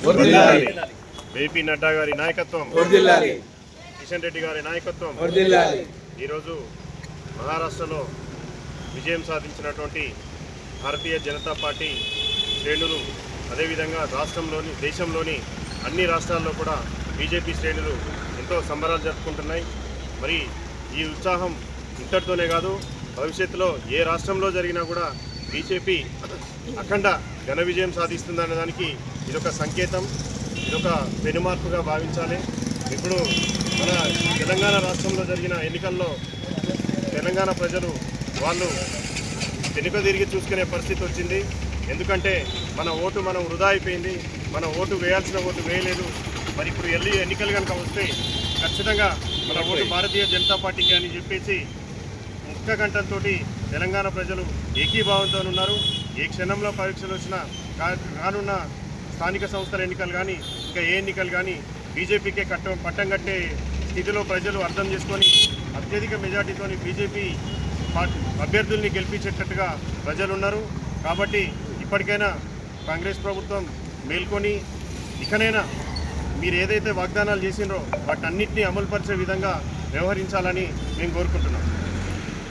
వర్ధిల్లాలి. జేపీ నడ్డా గారి నాయకత్వం వర్ధిల్లాలి. కిషన్ రెడ్డి గారి నాయకత్వం వర్ధిల్లాలి. ఈరోజు మహారాష్ట్రలో విజయం సాధించినటువంటి భారతీయ జనతా పార్టీ శ్రేణులు, అదేవిధంగా రాష్ట్రంలోని దేశంలోని అన్ని రాష్ట్రాల్లో కూడా బీజేపీ శ్రేణులు ఎంతో సంబరాలు జరుపుకుంటున్నాయి. మరి ఈ ఉత్సాహం ఇంతటితోనే కాదు, భవిష్యత్తులో ఏ రాష్ట్రంలో జరిగినా కూడా బీజేపీ అఖండ ఘన విజయం సాధిస్తుందనే దానికి ఇదొక సంకేతం, ఇదొక పెనుమార్పుగా భావించాలి. ఇప్పుడు మన తెలంగాణ రాష్ట్రంలో జరిగిన ఎన్నికల్లో తెలంగాణ ప్రజలు వాళ్ళు వెనుక తిరిగి చూసుకునే పరిస్థితి వచ్చింది. ఎందుకంటే మన ఓటు మనం వృధా అయిపోయింది, మన ఓటు వేయాల్సిన ఓటు వేయలేదు. మరి ఇప్పుడు ఎన్నికలు కనుక వస్తే ఖచ్చితంగా మన ఓటు భారతీయ జనతా పార్టీకి అని చెప్పేసి ముఖ్య గంటంతో తెలంగాణ ప్రజలు ఏకీభావంతో ఉన్నారు. ఏ క్షణంలో పరీక్షలు వచ్చినా రానున్న స్థానిక సంస్థల ఎన్నికలు కానీ ఇంకా ఏ ఎన్నికలు కానీ బీజేపీకే పట్టం కట్టే స్థితిలో ప్రజలు అర్థం చేసుకొని అత్యధిక మెజార్టీతో బీజేపీ అభ్యర్థుల్ని గెలిపించేటట్టుగా ప్రజలు ఉన్నారు. కాబట్టి ఇప్పటికైనా కాంగ్రెస్ ప్రభుత్వం మేల్కొని ఇకనైనా మీరు ఏదైతే వాగ్దానాలు చేసినారో వాటన్నిటిని అమలుపరిచే విధంగా వ్యవహరించాలని మేము కోరుకుంటున్నాం.